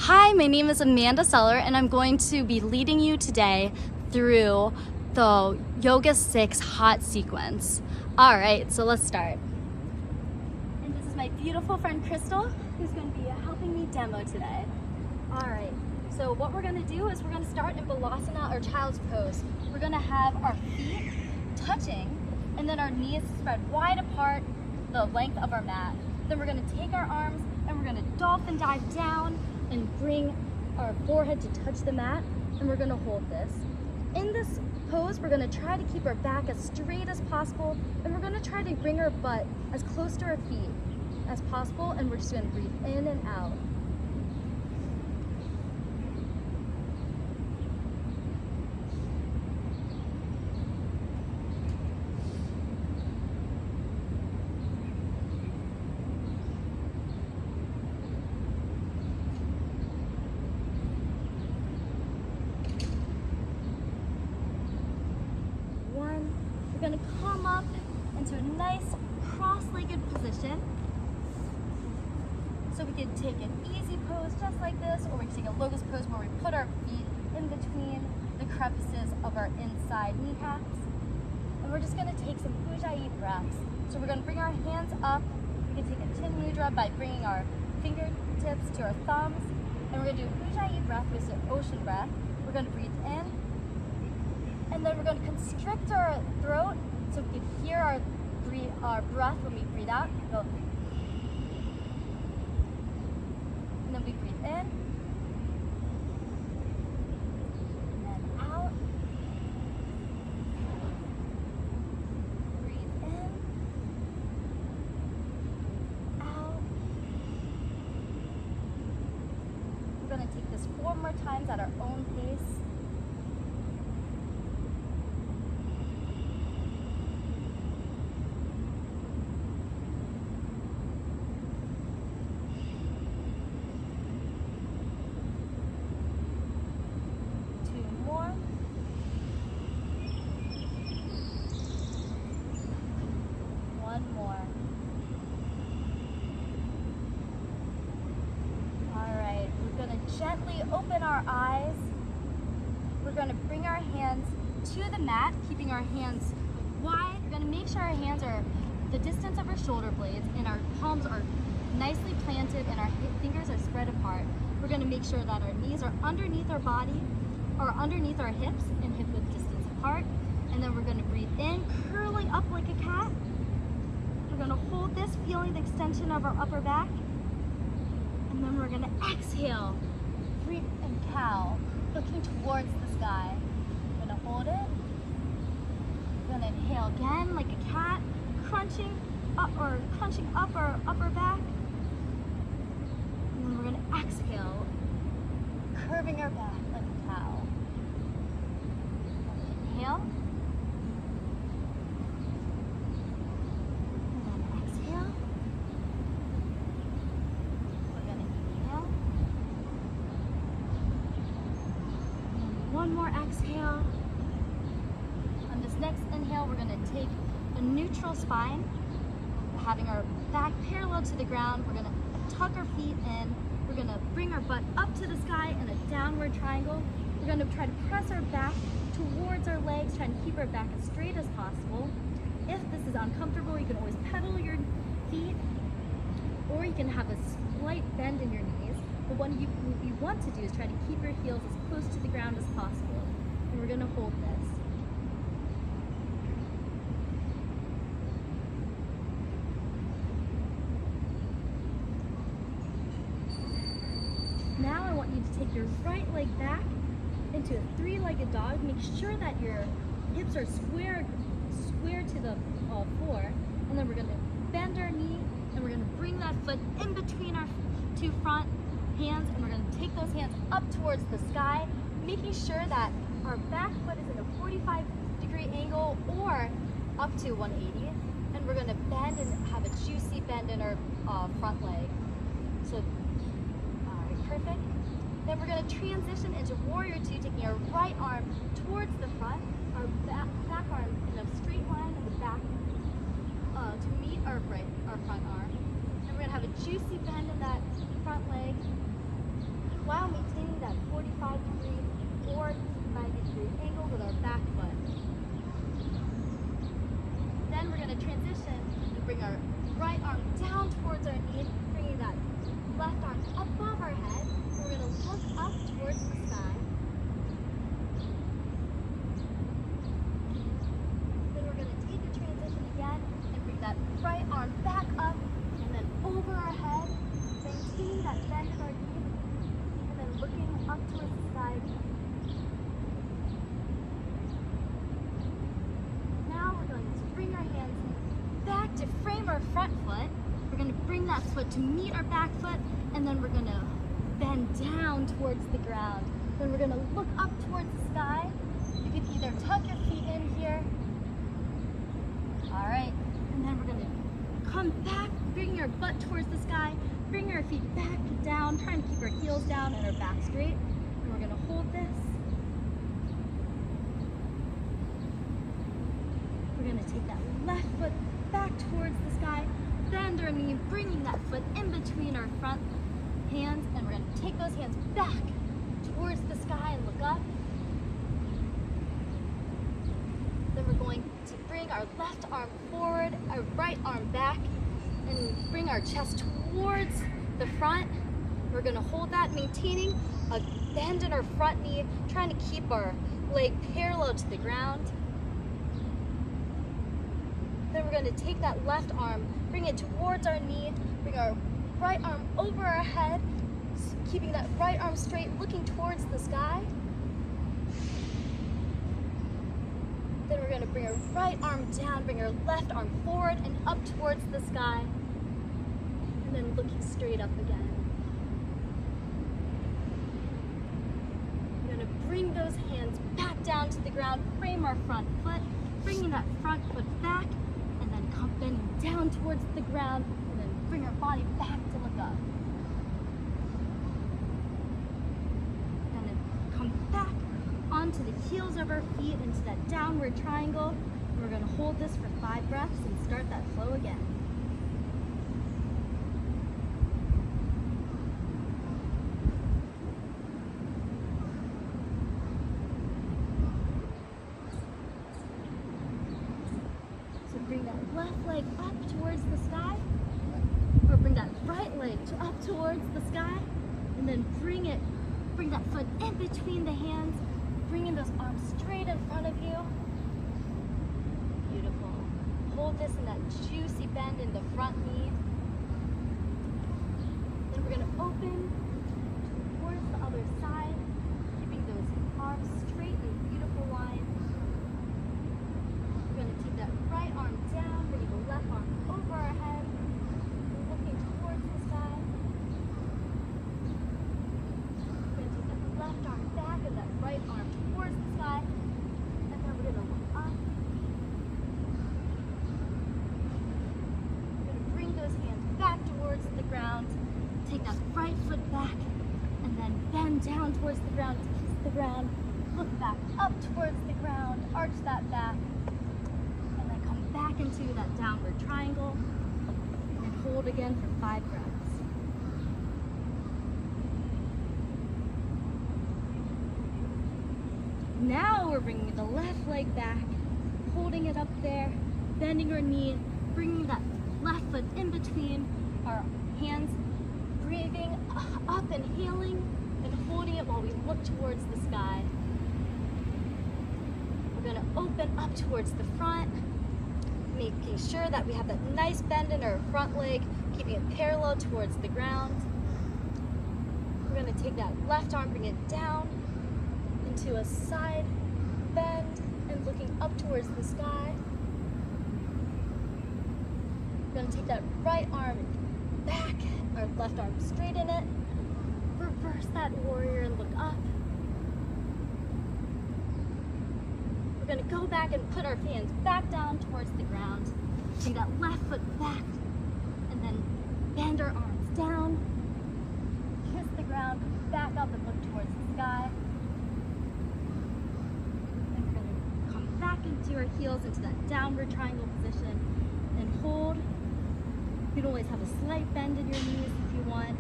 Hi, my name is Amanda Seller, and I'm going to be leading you today through the Yoga 6 hot sequence. All right, so let's start. And this is my beautiful friend Crystal, who's going to be helping me demo today. All right, so what we're going to do is we're going to start in Balasana, or child's pose. We're going to have our feet touching, and then our knees spread wide apart the length of our mat. Then we're going to take our arms and we're going to dolphin dive down and bring our forehead to touch the mat, and we're gonna hold this. In this pose, we're gonna try to keep our back as straight as possible, and we're gonna try to bring our butt as close to our feet as possible, and we're just gonna breathe in and out. We're going to come up into a nice cross-legged position. So we can take an easy pose just like this, or we can take a locust pose where we put our feet in between the crevices of our inside kneecaps. And we're just going to take some Ujjayi breaths. So we're going to bring our hands up. We can take a chin mudra by bringing our fingertips to our thumbs. And we're going to do Ujjayi breath, which is an ocean breath. We're going to breathe in. And then we're going to constrict our throat so we can hear our breath when we breathe out. Go. And then we breathe in. And then out. Breathe in. Out. We're going to take this 4 more times at our own pace. Gently open our eyes. We're going to bring our hands to the mat, keeping our hands wide. We're going to make sure our hands are the distance of our shoulder blades and our palms are nicely planted and our fingers are spread apart. We're going to make sure that our knees are underneath our body or underneath our hips and hip width distance apart. And then we're going to breathe in, curling up like a cat. We're going to hold this, feeling the extension of our upper back. And then we're going to exhale. Breathe and cow, looking towards the sky. We're gonna hold it. We're gonna inhale again like a cat, crunching up our upper back. And then we're gonna exhale, curving our back like a cow. Inhale. One more exhale. On this next inhale, we're going to take a neutral spine, having our back parallel to the ground. We're going to tuck our feet in. We're going to bring our butt up to the sky in a downward triangle. We're going to try to press our back towards our legs, trying to keep our back as straight as possible. If this is uncomfortable, you can always pedal your feet, or you can have a slight bend in your knees. But what you want to do is try to keep your heels as close to the ground as possible. And we're going to hold this. Now I want you to take your right leg back into a 3-legged dog. Make sure that your hips are square to the floor. And then we're going to bend our knee, and we're going to bring that foot in between our 2 front hands, and we're going to take those hands up towards the sky, making sure that our back foot is in a 45-degree angle or up to 180, and we're going to bend and have a juicy bend in our front leg. So, perfect. Then we're going to transition into Warrior 2, taking our right arm towards the front, our back arm in a straight line in the back to meet our front arm. And we're going to have a juicy bend in that front leg. 45-degree or 90-degree angle with our back foot. Then we're going to transition and bring our right arm down towards our knee, bringing that left arm above our head. We're going to look up towards the sky. Then we're going to take the transition again and bring that right arm back up and then over our head, maintaining that bend in our knee, and then looking up towards the sky. Now we're going to bring our hands back to frame our front foot. We're going to bring that foot to meet our back foot, and then we're going to bend down towards the ground. Then we're going to look up towards the sky. You can either tuck your feet in here. All right, and then we're going to come back, bring your butt towards the sky, bring our feet back down, trying to keep our heels down and our back straight. And we're going to hold this. We're going to take that left foot back towards the sky, bend our knee, bringing that foot in between our front hands, and we're going to take those hands back towards the sky and look up. Then we're going to bring our left arm forward, our right arm back, and bring our chest towards the front. We're going to hold that, maintaining a bend in our front knee, trying to keep our leg parallel to the ground. Then we're going to take that left arm, bring it towards our knee, bring our right arm over our head, keeping that right arm straight, looking towards the sky. Then we're going to bring our right arm down, bring our left arm forward and up towards the sky, and then looking straight up again. We're going to bring those hands back down to the ground, frame our front foot, bringing that front foot back, and then come bending down towards the ground, and then bring our body back to look up. And then come back onto the heels of our feet into that downward triangle. And we're going to hold this for 5 breaths and start that flow again. So bring that left leg up towards the sky, or bring that right leg up towards the sky, and then bring that foot in between the hands, bringing those arms straight in front of you. Beautiful. Hold this in that juicy bend in the front knee. Then we're going to open towards the other side, keeping those arms straight in a beautiful line. We're going to take that right arm down, bringing the left arm over our head, looking towards the sky. We're going to take that left arm back and that right arm towards the sky, and then we're going to look up. We're going to bring those hands back towards the ground, take that right foot back, and then bend down towards the ground to kiss the ground, look back up towards the ground, arch that back, and then come back into that downward triangle, and hold again for 5 breaths. Now we're bringing the left leg back, holding it up there, bending our knee, bringing that left foot in between our hands, breathing, up, inhaling, and holding it while we look towards the sky. We're going to open up towards the front, making sure that we have that nice bend in our front leg, keeping it parallel towards the ground. We're going to take that left arm, bring it down into a side bend and looking up towards the sky. We're going to take that right arm back, our left arm straight in it, reverse that warrior and look up. We're going to go back and put our hands back down towards the ground. Take that left foot back and then bend our arms down, kiss the ground, back up and look towards the sky. And we're going to come back into our heels into that downward triangle position and hold. You can always have a slight bend in your knees if you want,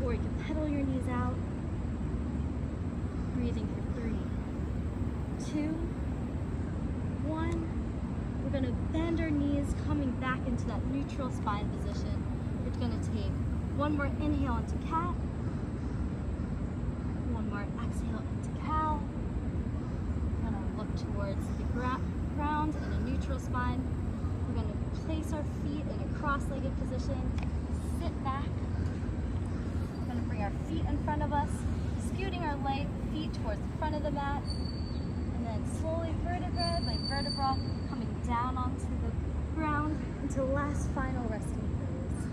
or you can pedal your knees out. breathing for 3, 2, 1. We're gonna bend our knees, coming back into that neutral spine position. We're gonna take one more inhale into cat, one more exhale into cow. We're gonna look towards the ground in a neutral spine. We're gonna place our feet in a cross-legged position, sit back. We're gonna bring our feet in front of us, scooting our feet towards the front of the mat, and then slowly vertebra by vertebra coming down onto the ground into last final resting pose.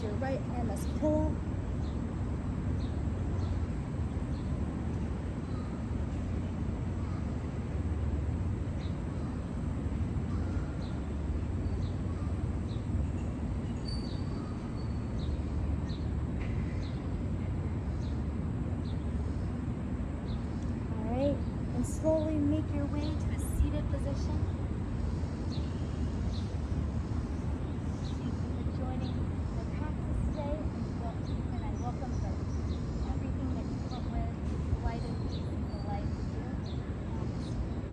Your right hand as pull. All right, and slowly make your way to a seated position.